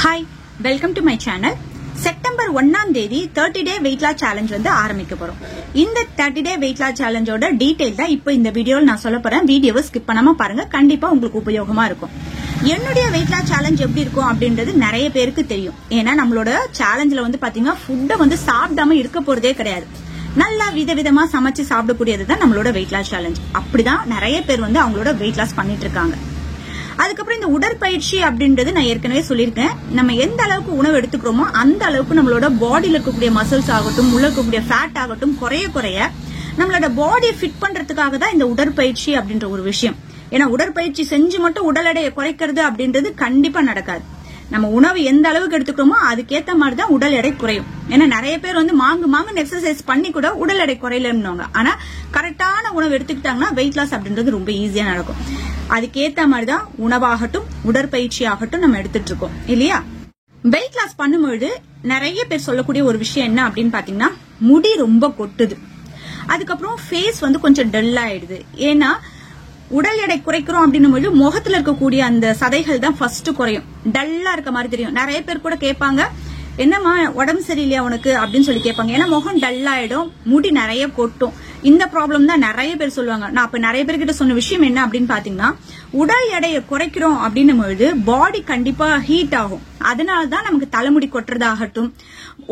Hi, welcome to my channel. September 1ஆம் தேதி 30 day weight loss challenge வந்து ஆரம்பிக்க போறோம். இந்த 30 டே வெயிட் லாஸ் சேலஞ்சோட டீடைல் தான் இப்போ இந்த வீடியோவில் நான் சொல்ல போறேன். வீடியோவை ஸ்கிப் பண்ணாம பாருங்க, கண்டிப்பா உங்களுக்கு உபயோகமா இருக்கும். என்னுடைய வெயிட் லாஸ் சேலஞ்ச் எப்படி இருக்கும் அப்படின்றது நிறைய பேருக்கு தெரியும். ஏன்னா நம்மளோட சேலஞ்சில் வந்து பாத்தீங்கன்னா ஃபுட்டை வந்து சாப்பிடாம இருக்க போறதே கிடையாது. நல்லா விதவிதமா சமைச்சு சாப்பிடக்கூடியது தான் நம்மளோட வெயிட் லாஸ் சேலஞ்ச். அப்படிதான் நிறைய பேர் வந்து அவங்களோட வெயிட் லாஸ் பண்ணிட்டு இருக்காங்க. அதுக்கப்புறம் இந்த உடற்பயிற்சி அப்படின்றது நான் ஏற்கனவே சொல்லியிருக்கேன். நம்ம எந்த அளவுக்கு உணவு எடுத்துக்கிறோமோ அந்த அளவுக்கு நம்மளோட பாடியில் இருக்கக்கூடிய மசில்ஸ் ஆகட்டும், உள்ள இருக்கக்கூடிய ஃபேட் ஆகட்டும் குறைய நம்மளோட பாடியை ஃபிட் பண்றதுக்காக தான் இந்த உடற்பயிற்சி அப்படின்ற ஒரு விஷயம். ஏன்னா உடற்பயிற்சி செஞ்சு மட்டும் உடல் எடையை குறைக்கிறது அப்படின்றது கண்டிப்பா நடக்காது. நம்ம உணவு எந்த அளவுக்கு எடுத்துக்கிறோமோ அதுக்கேற்ற மாதிரி தான் உடல் எடை குறையும். ஏன்னா நிறைய பேர் வந்து மாங்கு எக்ஸசைஸ் பண்ணி கூட உடல் எடை குறையலன்னு, ஆனா கரெக்டான உணவு எடுத்துக்கிட்டாங்கன்னா வெயிட் லாஸ் அப்படின்றது ரொம்ப ஈஸியா நடக்கும். அதுக்கேற்ற மாதிரிதான் உணவாகட்டும் உடற்பயிற்சி ஆகட்டும் நம்ம எடுத்துட்டு இருக்கோம் இல்லையா. வெயிட் லாஸ் பண்ணும்பொழுது நிறைய பேர் சொல்லக்கூடிய ஒரு விஷயம் என்ன அப்படின்னு பாத்தீங்கன்னா, முடி ரொம்ப கொட்டுது, அதுக்கப்புறம் ஃபேஸ் வந்து கொஞ்சம் டல் ஆயிடுது. ஏன்னா உடல் எடை குறைக்கிறோம் அப்படின்னும் போது முகத்துல இருக்கக்கூடிய அந்த சதைகள் தான் ஃபர்ஸ்ட் குறையும், டல்லா இருக்க மாதிரி தெரியும். நிறைய பேர் கூட கேட்பாங்க, என்னம்மா உடம்பு சரியில்லையா உனக்கு அப்படின்னு சொல்லி கேட்பாங்க. ஏன்னா முகம் டல்லாயிடும், முடி நிறைய கொட்டும். இந்த ப்ராப்ளம் தான் நிறைய பேர் சொல்லுவாங்க. நான் அப்ப நிறைய பேர்கிட்ட சொன்ன விஷயம் என்ன அப்படின்னு பாத்தீங்கன்னா, உடல் எடையை குறைக்கிறோம் அப்படின்னும் பொழுது பாடி கண்டிப்பா ஹீட் ஆகும். அதனாலதான் நமக்கு தலைமுடி கொட்டுறதாகட்டும்,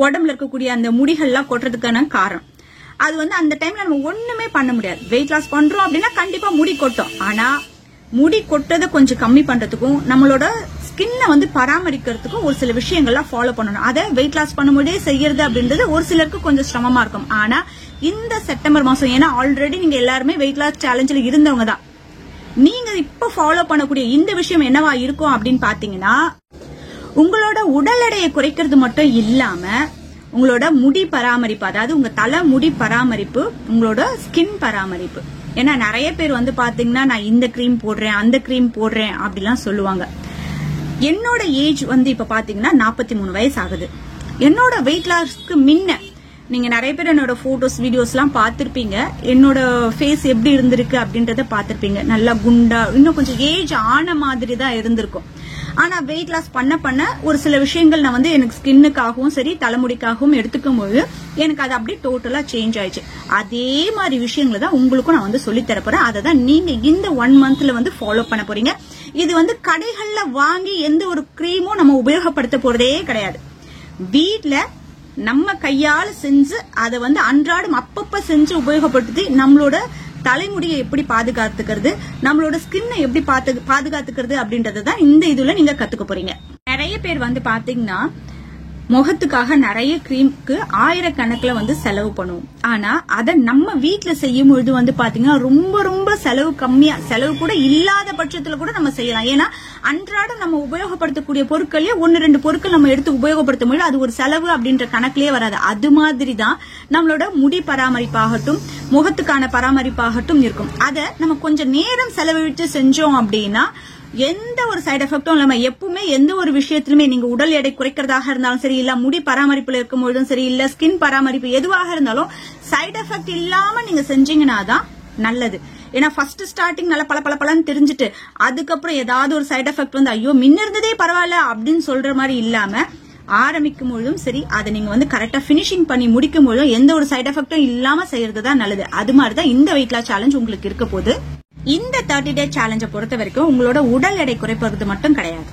உடம்புல இருக்கக்கூடிய அந்த முடிகள்லாம் கொட்டுறதுக்கான காரணம். அது வந்து அந்த டைம்ல நம்ம ஒண்ணுமே பண்ண முடியாது. வெயிட் லாஸ் பண்றோம் அப்படின்னா கண்டிப்பா முடி கொட்டும். ஆனா முடி கொட்டதை கொஞ்சம் கம்மி பண்றதுக்கும் நம்மளோட ஸ்கின்னை வந்து பராமரிக்கிறதுக்கும் ஒரு சில விஷயங்கள்லாம் ஃபாலோ பண்ணணும். அதை வெயிட் லாஸ் பண்ணும்போதே செய்யறது அப்படின்றது ஒரு சிலருக்கு கொஞ்சம் சிரமமா இருக்கும். ஆனா இந்த செப்டம்பர் மாசம், ஏன்னா ஆல்ரெடி நீங்க எல்லாருமே வெயிட் லாஸ் சேலஞ்சில் இருந்தவங்க தான், நீங்க இப்ப ஃபாலோ பண்ணக்கூடிய இந்த விஷயம் என்னவா இருக்கும் அப்படின்னு பாத்தீங்கன்னா, உங்களோட உடல் எடையை குறைக்கிறது மட்டும் இல்லாம உங்களோட முடி பராமரிப்பு, அதாவது உங்க தலை முடி பராமரிப்பு, உங்களோட ஸ்கின் பராமரிப்பு. ஏன்னா நிறைய பேர் வந்து பாத்தீங்கன்னா, நான் இந்த கிரீம் போடுறேன் அந்த கிரீம் போடுறேன் அப்படிலாம் சொல்லுவாங்க. என்னோட ஏஜ் வந்து இப்ப பாத்தீங்கன்னா 43 வயசு ஆகுது. என்னோட வெயிட் லாஸ்க்கு முன்ன நீங்க நிறைய பேர் என்னோட போட்டோஸ் வீடியோஸ் எல்லாம் பாத்திருப்பீங்க. என்னோட ஃபேஸ் எப்படி இருந்திருக்கு அப்படின்றத பாத்திருப்பீங்க. நல்லா குண்டா, இன்னும் கொஞ்சம் ஏஜ் ஆன மாதிரி தான் இருந்திருக்கும். ஆனா வெயிட் லாஸ் பண்ண ஒரு சில விஷயங்கள் நான் வந்து எனக்கு ஸ்கின்னுக்காகவும் சரி தலைமுடிக்காகவும் எடுத்துக்கும் போது எனக்கு அது அப்படியே டோட்டலா சேஞ்ச் ஆயிடுச்சு. அதே மாதிரி விஷயங்களை தான் உங்களுக்கும் நான் வந்து சொல்லி தரப்போறேன். அதை தான் நீங்க இந்த 1 மந்த்ல வந்து ஃபாலோ பண்ண போறீங்க. இது வந்து கடைகள்ல வாங்கி எந்த ஒரு கிரீமும் நம்ம உபயோகப்படுத்த போறதே கிடையாது. வீட்டுல நம்ம கையால செஞ்சு அதை வந்து அன்றாடம் அப்பப்ப செஞ்சு உபயோகப்படுத்தி நம்மளோட தலைமுடியை எப்படி பாதுகாத்துக்கிறது, நம்மளோட ஸ்கின்னை எப்படி பாதுகாத்துக்கிறது அப்படின்றத தான் இந்த இதுல நீங்க கத்துக்க போறீங்க. நிறைய பேர் வந்து பாத்தீங்கன்னா முகத்துக்காக நிறைய கிரீமுக்கு ஆயிரக்கணக்கில் வந்து செலவு பண்ணுவோம். ஆனா அதை நம்ம வீட்டுல செய்யும் பொழுது வந்து பாத்தீங்கன்னா ரொம்ப செலவு கம்மியா, செலவு கூட இல்லாத பட்சத்துல கூட நம்ம செய்யலாம். ஏன்னா அன்றாடம் நம்ம உபயோகப்படுத்தக்கூடிய பொருட்களே 1-2 பொருட்கள் நம்ம எடுத்து உபயோகப்படுத்தும் போது அது ஒரு செலவு அப்படின்ற கணக்கிலேயே வராது. அது மாதிரி தான் நம்மளோட முடி பராமரிப்பாகட்டும் முகத்துக்கான பராமரிப்பாகட்டும் இருக்கும். அதை நம்ம கொஞ்சம் நேரம் செலவழித்து செஞ்சோம் அப்படின்னா எந்த ஒரு சைடு எஃபெக்டும் இல்லாம, எப்பவுமே எந்த ஒரு விஷயத்திலுமே நீங்க உடல் எடை குறைக்கிறதாக இருந்தாலும் சரி, இல்ல முடி பராமரிப்புல இருக்கும் பொழுதும் சரி, இல்ல ஸ்கின் பராமரிப்பு எதுவாக இருந்தாலும் சைடு எஃபெக்ட் இல்லாம நீங்க செஞ்சீங்கன்னா தான் நல்லது. ஏன்னா ஃபர்ஸ்ட் ஸ்டார்டிங் நல்ல பலன்னு தெரிஞ்சுட்டு அதுக்கப்புறம் ஏதாவது ஒரு சைடு எஃபெக்ட் வந்து ஐயோ முன்ன இருந்ததே பரவாயில்ல அப்படின்னு சொல்ற மாதிரி இல்லாம, ஆரம்பிக்கும் பொழுதும் சரி அதை நீங்க வந்து கரெக்டா பினிஷிங் பண்ணி முடிக்கும் பொழுதும் எந்த ஒரு சைடு எஃபெக்டும் இல்லாம செய்யறதுதான் நல்லது. அது மாதிரிதான் இந்த வெயிட் லாஸ் சேலஞ்ச் உங்களுக்கு இருக்க போது. இந்த 30 டே சேலஞ்சை பொறுத்த வரைக்கும் உங்களோட உடல் எடை குறைப்பது மட்டும் கிடையாது,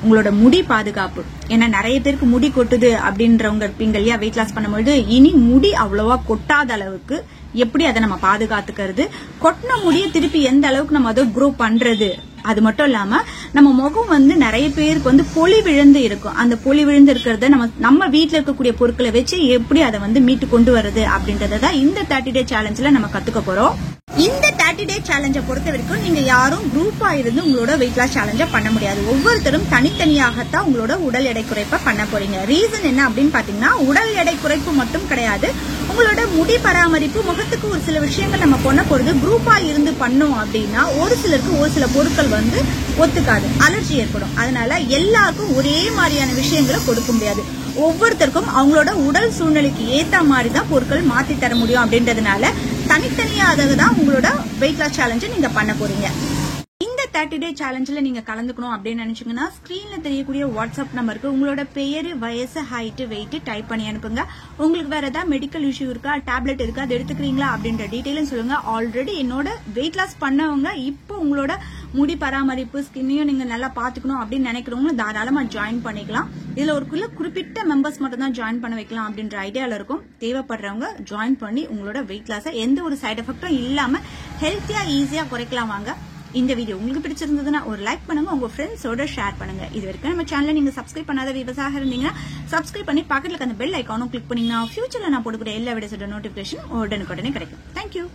உங்களோட முடி பாதுகாப்பு. ஏன்னா நிறைய பேருக்கு முடி கொட்டுது அப்படின்றவங்க இருப்பீங்க இல்லையா வெயிட் லாஸ் பண்ணும்போது. இனி முடி அவ்வளவா கொட்டாத அளவுக்கு எப்படி அதை நம்ம பாதுகாத்துக்கிறது, கொட்டின முடியை திருப்பி எந்த அளவுக்கு நம்ம அதை க்ரோ பண்றது, அது மட்டும் இல்லாம நம்ம முகம் வந்து நிறைய பேருக்கு வந்து பொலி விழுந்து இருக்கும். அந்த பொலி விழுந்து இருக்கிறத நம்ம வீட்டுல இருக்கக்கூடிய பொருட்களை வச்சு எப்படி அதை வந்து மீட்டு கொண்டு வர்றது அப்படின்றதான் இந்த 30 டே சேலஞ்சில் நம்ம கத்துக்க போறோம். இந்த 30 டே சேலஞ்சை பொறுத்த வரைக்கும் நீங்க யாரும் குரூப்பா இருந்து உங்களோட வெயிட் லாஸ் சேலஞ்ச பண்ண முடியாது. ஒவ்வொருத்தரும் தனித்தனியாகத்தான் உங்களோட உடல் எடை குறைப்ப பண்ண போறீங்க. ரீசன் என்ன அப்படின்னு பாத்தீங்கன்னா, உடல் எடை குறைப்பு மட்டும் கிடையாது, உங்களோட முடி பராமரிப்பு, முகத்துக்கு ஒரு சில விஷயங்கள் நம்ம பண்ண போறது குரூப்பா இருந்து பண்ணோம் அப்படின்னா ஒரு சிலருக்கு ஒரு சில பொருட்கள் வந்து ஒத்துக்காது, அலர்ஜி ஏற்படும். அதனால எல்லாருக்கும் ஒரே மாதிரியான விஷயங்களை கொடுக்க முடியாது. ஒவ்வொருத்தருக்கும் அவங்களோட உடல் சூழ்நிலைக்கு ஏத்த மாதிரி தான் பொருட்கள் மாத்தி தர முடியும். அப்படின்றதுனால தனித்தனியாக தான் உங்களோட வெயிட் லாஸ் சேலஞ்சை நீங்க பண்ண போறீங்க. இந்த 30 டே சேலஞ்சில் நீங்க கலந்துக்கணும் அப்படின்னு நினைச்சீங்கன்னா ஸ்கிரீன்ல தெரியக்கூடிய வாட்ஸ்அப் நம்பருக்கு உங்களோட பெயர், வயசு, ஹைட், வெயிட் டைப் பண்ணி அனுப்புங்க. உங்களுக்கு வேற ஏதாவது மெடிக்கல் இஷ்யூ இருக்கா, டேப்லெட் இருக்கா, அது எடுத்துக்கிறீங்களா அப்படின்ற டீடைலும் சொல்லுங்க. ஆல்ரெடி என்னோட வெயிட் லாஸ் பண்ணவங்க இப்போ உங்களோட முடி பராமரிப்பு, ஸ்கின்னையும் நீங்க நல்லா பாத்துக்கணும் அப்படின்னு நினைக்கிறவங்க தாராளமா ஜாயின் பண்ணிக்கலாம். இதுல ஒரு குறிப்பிட்ட மெம்பர்ஸ் மட்டும் தான் ஜாயின் பண்ண வைக்கலாம் அப்படின்ற ஐடியால இருக்கும். தேவைப்படுறவங்க ஜாயின் பண்ணி உங்களோட வெயிட் லாஸை எந்த ஒரு சைடு எஃபெக்டும் இல்லாம ஹெல்த்தியா ஈஸியா குறைக்கலாம். வாங்க. இந்த வீடியோ உங்களுக்கு பிடிச்சிருந்ததுன்னா ஒரு லைக் பண்ணுங்க, உங்க ஃப்ரெண்ட்ஸோட ஷேர் பண்ணுங்க. இது வரைக்கும் நம்ம சேனலை நீங்க சப்ஸ்கிரைப் பண்ணாத விவசாயம் இருந்தீங்கன்னா சப்ஸ்கிரைப் பண்ணி பக்கத்துல அந்த பெல் ஐக்கானும் கிளிக் பண்ணீங்கன்னா ஃபியூச்சர்ல நான் போடக்கூடிய எல்லா வீடியோஸோட நோட்டிபிகேஷன் உடனுக்குடனே கிடைக்கும். தேங்க்யூ.